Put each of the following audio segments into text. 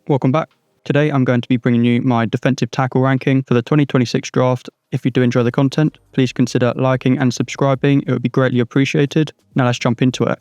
Welcome back. Today I'm going to be bringing you my defensive tackle ranking for the 2026 draft. If you do enjoy the content, please consider liking and subscribing. It would be greatly appreciated. Now let's jump into it.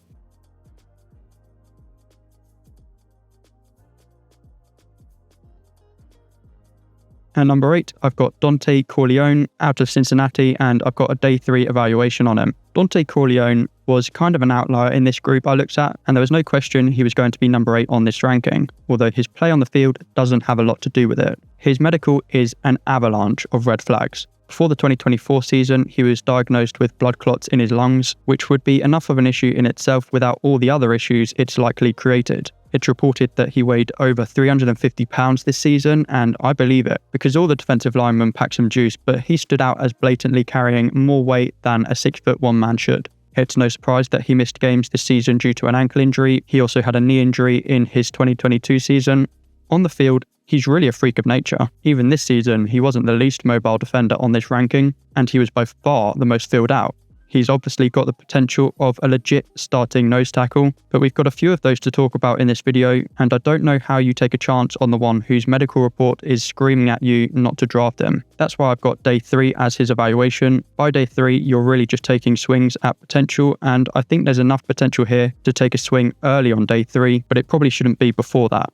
At number 8, I've got Dontay Corleone out of Cincinnati, and I've got a day 3 evaluation on him. Dontay Corleone was kind of an outlier in this group I looked at, and there was no question he was going to be number 8 on this ranking, although his play on the field doesn't have a lot to do with it. His medical is an avalanche of red flags. Before the 2024 season, he was diagnosed with blood clots in his lungs, which would be enough of an issue in itself without all the other issues it's likely created. It's reported that he weighed over 350 pounds this season, and I believe it, because all the defensive linemen packed some juice, but he stood out as blatantly carrying more weight than a 6'1" man should. It's no surprise that he missed games this season due to an ankle injury. He also had a knee injury in his 2022 season. On the field, he's really a freak of nature. Even this season, he wasn't the least mobile defender on this ranking, and he was by far the most filled out. He's obviously got the potential of a legit starting nose tackle, but we've got a few of those to talk about in this video, and I don't know how you take a chance on the one whose medical report is screaming at you not to draft him. That's why I've got day 3 as his evaluation. By day 3, you're really just taking swings at potential, and I think there's enough potential here to take a swing early on day 3, but it probably shouldn't be before that.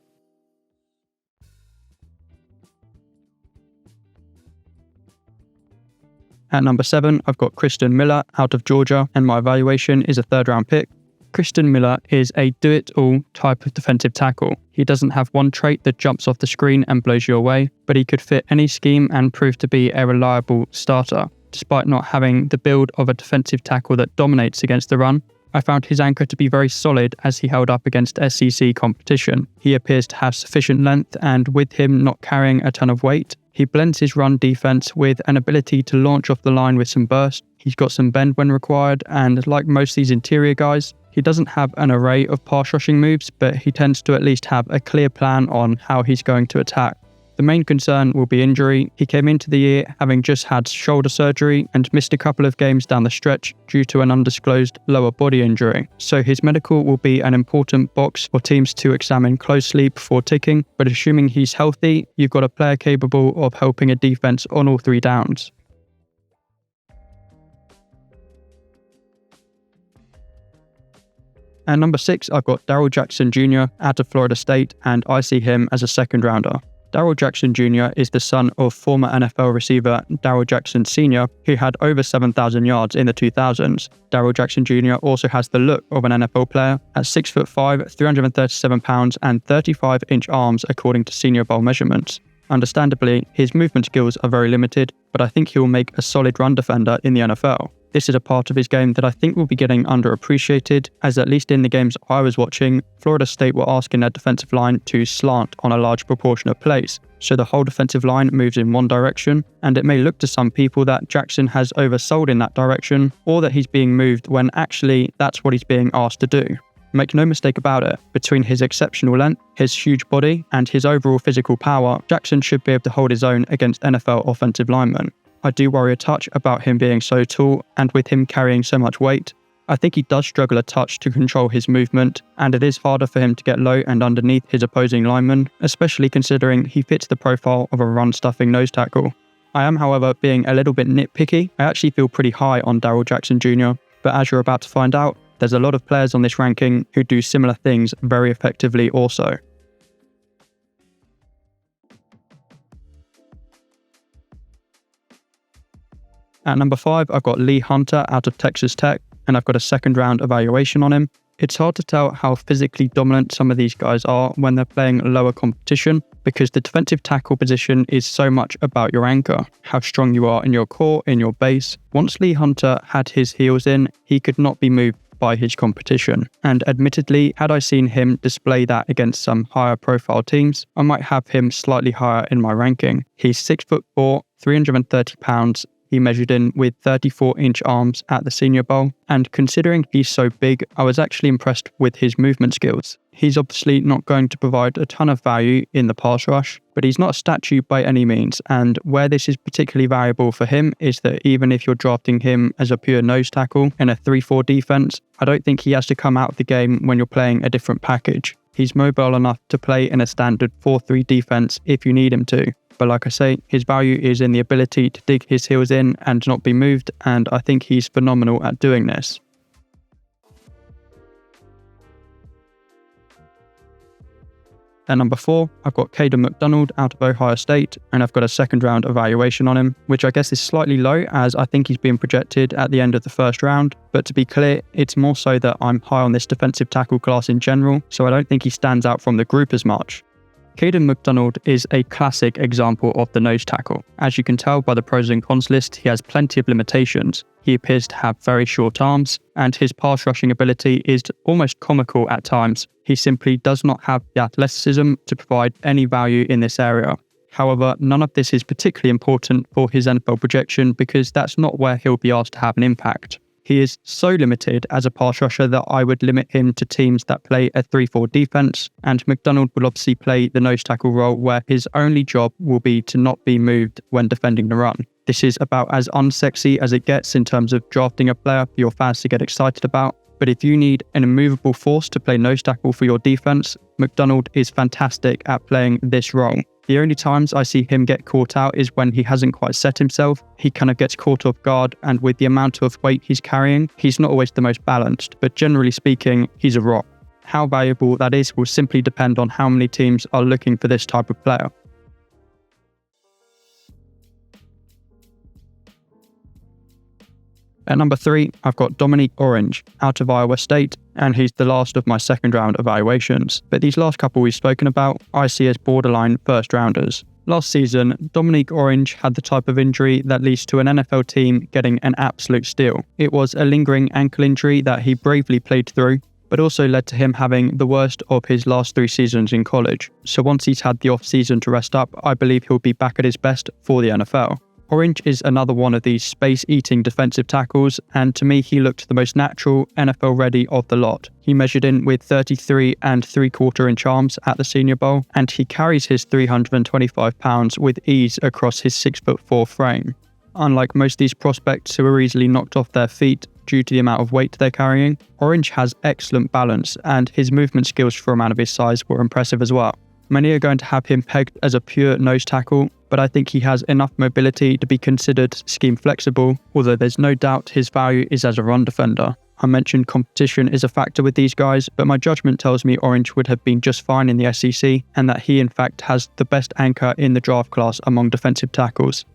At number 7, I've got Christian Miller out of Georgia, and my evaluation is a 3rd round pick. Christian Miller is a do-it-all type of defensive tackle. He doesn't have one trait that jumps off the screen and blows you away, but he could fit any scheme and prove to be a reliable starter. Despite not having the build of a defensive tackle that dominates against the run, I found his anchor to be very solid as he held up against SEC competition. He appears to have sufficient length, and with him not carrying a ton of weight, he blends his run defense with an ability to launch off the line with some burst. He's got some bend when required, and like most of these interior guys, he doesn't have an array of pass rushing moves, but he tends to at least have a clear plan on how he's going to attack. The main concern will be injury. He came into the year having just had shoulder surgery and missed a couple of games down the stretch due to an undisclosed lower body injury. So his medical will be an important box for teams to examine closely before ticking, but assuming he's healthy, you've got a player capable of helping a defense on all 3 downs. At number 6, I've got Darrell Jackson Jr. out of Florida State, and I see him as a 2nd rounder. Darrell Jackson Jr. is the son of former NFL receiver Darrell Jackson Sr., who had over 7,000 yards in the 2000s. Darrell Jackson Jr. also has the look of an NFL player at 6'5", 337 pounds and 35-inch arms according to Senior Bowl measurements. Understandably, his movement skills are very limited, but I think he will make a solid run defender in the NFL. This is a part of his game that I think will be getting underappreciated, as at least in the games I was watching, Florida State were asking their defensive line to slant on a large proportion of plays. So the whole defensive line moves in one direction, and it may look to some people that Jackson has oversold in that direction, or that he's being moved when actually that's what he's being asked to do. Make no mistake about it, between his exceptional length, his huge body, and his overall physical power, Jackson should be able to hold his own against NFL offensive linemen. I do worry a touch about him being so tall, and with him carrying so much weight, I think he does struggle a touch to control his movement, and it is harder for him to get low and underneath his opposing linemen, especially considering he fits the profile of a run-stuffing nose tackle. I am, however, being a little bit nitpicky. I actually feel pretty high on Darrell Jackson Jr., but as you're about to find out, there's a lot of players on this ranking who do similar things very effectively also. At number 5, I've got Lee Hunter out of Texas Tech, and I've got a 2nd round evaluation on him. It's hard to tell how physically dominant some of these guys are when they're playing lower competition, because the defensive tackle position is so much about your anchor, how strong you are in your core, in your base. Once Lee Hunter had his heels in, he could not be moved by his competition. And admittedly, had I seen him display that against some higher profile teams, I might have him slightly higher in my ranking. He's 6'4", 330 pounds, He measured in with 34-inch arms at the Senior Bowl, and considering he's so big, I was actually impressed with his movement skills. He's obviously not going to provide a ton of value in the pass rush, but he's not a statue by any means, and where this is particularly valuable for him is that even if you're drafting him as a pure nose tackle in a 3-4 defense, I don't think he has to come out of the game when you're playing a different package. He's mobile enough to play in a standard 4-3 defense if you need him to. But like I say, his value is in the ability to dig his heels in and not be moved, and I think he's phenomenal at doing this. At number 4, I've got Caden McDonald out of Ohio State, and I've got a second round evaluation on him, which I guess is slightly low as I think he's being projected at the end of the first round. But to be clear, it's more so that I'm high on this defensive tackle class in general, so I don't think he stands out from the group as much. Caden McDonald is a classic example of the nose tackle. As you can tell by the pros and cons list, he has plenty of limitations. He appears to have very short arms, and his pass rushing ability is almost comical at times. He simply does not have the athleticism to provide any value in this area. However, none of this is particularly important for his NFL projection because that's not where he'll be asked to have an impact. He is so limited as a pass rusher that I would limit him to teams that play a 3-4 defense, and McDonald will obviously play the nose tackle role where his only job will be to not be moved when defending the run. This is about as unsexy as it gets in terms of drafting a player for your fans to get excited about, but if you need an immovable force to play nose tackle for your defense, McDonald is fantastic at playing this role. The only times I see him get caught out is when he hasn't quite set himself. He kind of gets caught off guard, and with the amount of weight he's carrying, he's not always the most balanced, but generally speaking, he's a rock. How valuable that is will simply depend on how many teams are looking for this type of player. At number 3, I've got Dominique Orange out of Iowa State, and he's the last of my second round evaluations. But these last couple we've spoken about, I see as borderline first rounders. Last season, Dominique Orange had the type of injury that leads to an NFL team getting an absolute steal. It was a lingering ankle injury that he bravely played through, but also led to him having the worst of his last 3 seasons in college. So once he's had the off-season to rest up, I believe he'll be back at his best for the NFL. Orange is another one of these space-eating defensive tackles, and to me he looked the most natural, NFL-ready of the lot. He measured in with 33 3/4 inch arms at the Senior Bowl, and he carries his 325 pounds with ease across his 6'4" frame. Unlike most of these prospects who are easily knocked off their feet due to the amount of weight they're carrying, Orange has excellent balance, and his movement skills for a man of his size were impressive as well. Many are going to have him pegged as a pure nose tackle, but I think he has enough mobility to be considered scheme flexible, although there's no doubt his value is as a run defender. I mentioned competition is a factor with these guys, but my judgment tells me Orange would have been just fine in the SEC, and that he in fact has the best anchor in the draft class among defensive tackles.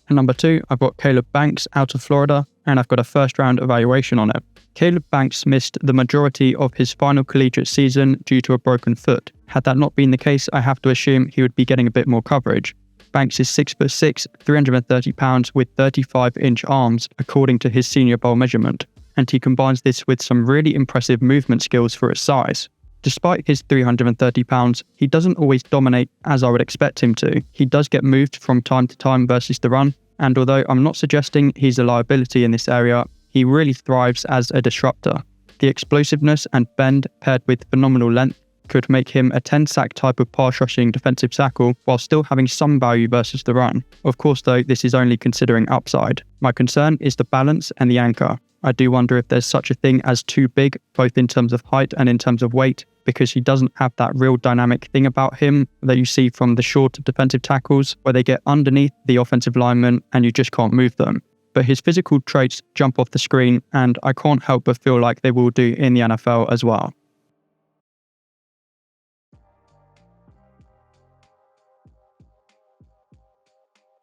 At number 2, I've got Caleb Banks out of Florida, and I've got a first round evaluation on it. Caleb Banks missed the majority of his final collegiate season due to a broken foot. Had that not been the case, I have to assume he would be getting a bit more coverage. Banks is 6'6", 330 pounds with 35-inch arms according to his Senior Bowl measurement, and he combines this with some really impressive movement skills for his size. Despite his 330 pounds, he doesn't always dominate as I would expect him to. He does get moved from time to time versus the run, and although I'm not suggesting he's a liability in this area, he really thrives as a disruptor. The explosiveness and bend paired with phenomenal length could make him a 10-sack type of pass rushing defensive tackle while still having some value versus the run. Of course though, this is only considering upside. My concern is the balance and the anchor. I do wonder if there's such a thing as too big, both in terms of height and in terms of weight, because he doesn't have that real dynamic thing about him that you see from the shorter defensive tackles, where they get underneath the offensive lineman and you just can't move them. But his physical traits jump off the screen, and I can't help but feel like they will do in the NFL as well.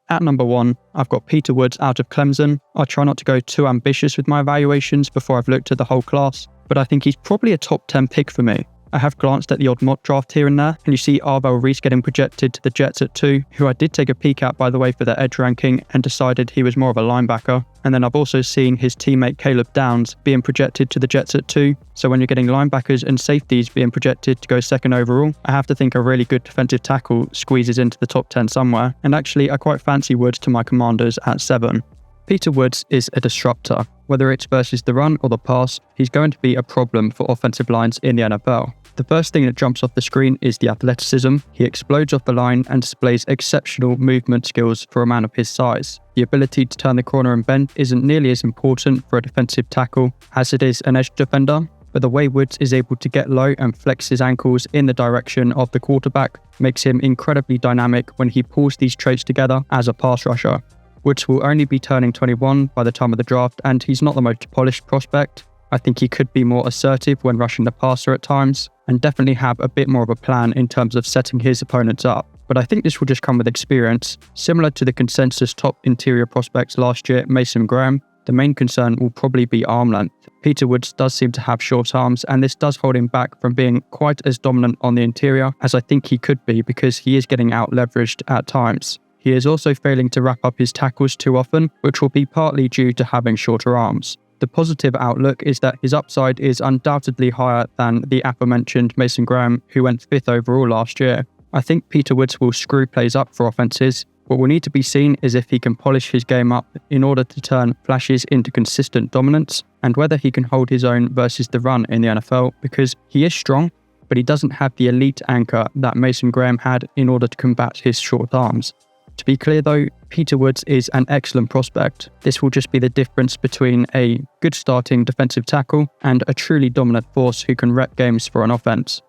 At number 1, I've got Peter Woods out of Clemson. I try not to go too ambitious with my evaluations before I've looked at the whole class, but I think he's probably a top 10 pick for me. I have glanced at the odd mock draft here and there, and you see Arvell Reese getting projected to the Jets at 2, who I did take a peek at by the way for their edge ranking and decided he was more of a linebacker. And then I've also seen his teammate Caleb Downs being projected to the Jets at 2, so when you're getting linebackers and safeties being projected to go second overall, I have to think a really good defensive tackle squeezes into the top 10 somewhere, and actually I quite fancy Woods to my Commanders at 7. Peter Woods is a disruptor. Whether it's versus the run or the pass, he's going to be a problem for offensive lines in the NFL. The first thing that jumps off the screen is the athleticism. He explodes off the line and displays exceptional movement skills for a man of his size. The ability to turn the corner and bend isn't nearly as important for a defensive tackle as it is an edge defender, but the way Woods is able to get low and flex his ankles in the direction of the quarterback makes him incredibly dynamic when he pulls these traits together as a pass rusher. Woods will only be turning 21 by the time of the draft, and he's not the most polished prospect. I think he could be more assertive when rushing the passer at times, and definitely have a bit more of a plan in terms of setting his opponents up. But I think this will just come with experience. Similar to the consensus top interior prospects last year, Mason Graham, the main concern will probably be arm length. Peter Woods does seem to have short arms, and this does hold him back from being quite as dominant on the interior as I think he could be, because he is getting out leveraged at times. He is also failing to wrap up his tackles too often, which will be partly due to having shorter arms. The positive outlook is that his upside is undoubtedly higher than the aforementioned Mason Graham, who went 5th overall last year. I think Peter Woods will screw plays up for offenses. What will need to be seen is if he can polish his game up in order to turn flashes into consistent dominance, and whether he can hold his own versus the run in the NFL, because he is strong, but he doesn't have the elite anchor that Mason Graham had in order to combat his short arms. To be clear though, Peter Woods is an excellent prospect. This will just be the difference between a good starting defensive tackle and a truly dominant force who can wreck games for an offense.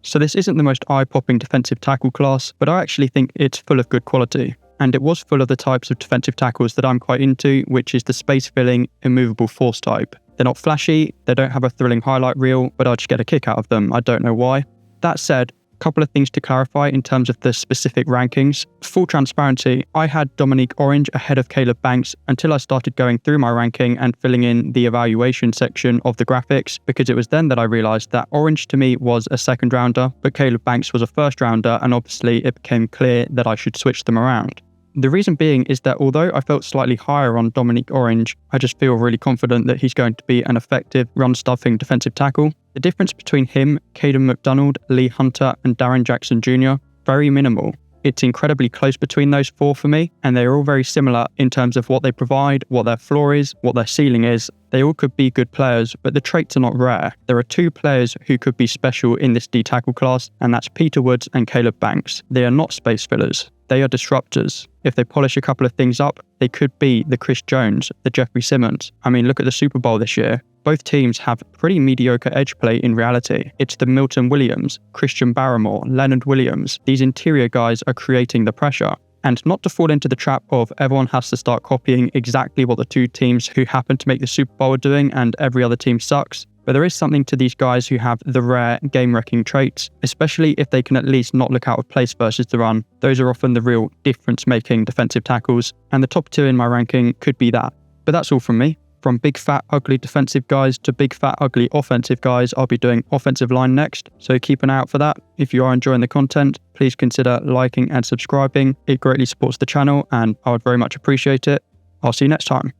So this isn't the most eye-popping defensive tackle class, but I actually think it's full of good quality. And it was full of the types of defensive tackles that I'm quite into, which is the space-filling, immovable force type. They're not flashy, they don't have a thrilling highlight reel, but I just get a kick out of them. I don't know why. That said, couple of things to clarify in terms of the specific rankings. Full transparency, I had Dominique Orange ahead of Caleb Banks until I started going through my ranking and filling in the evaluation section of the graphics, because it was then that I realised that Orange to me was a second rounder, but Caleb Banks was a first rounder, and obviously it became clear that I should switch them around. The reason being is that although I felt slightly higher on Dominique Orange, I just feel really confident that he's going to be an effective run-stuffing defensive tackle. The difference between him, Caden McDonald, Lee Hunter and Darren Jackson Jr., very minimal. It's incredibly close between those four for me, and they're all very similar in terms of what they provide, what their floor is, what their ceiling is. They all could be good players, but the traits are not rare. There are two players who could be special in this D-tackle class, and that's Peter Woods and Caleb Banks. They are not space fillers. They are disruptors. If they polish a couple of things up, they could be the Chris Jones, the Jeffrey Simmons. I mean, look at the Super Bowl this year. Both teams have pretty mediocre edge play in reality. It's the Milton Williams, Christian Barrymore, Leonard Williams. These interior guys are creating the pressure. And not to fall into the trap of everyone has to start copying exactly what the two teams who happen to make the Super Bowl are doing and every other team sucks. But there is something to these guys who have the rare game-wrecking traits, especially if they can at least not look out of place versus the run. Those are often the real difference-making defensive tackles, and the top two in my ranking could be that. But that's all from me. From big fat ugly defensive guys to big fat ugly offensive guys, I'll be doing offensive line next, so keep an eye out for that. If you are enjoying the content, please consider liking and subscribing. It greatly supports the channel and I would very much appreciate it. I'll see you next time.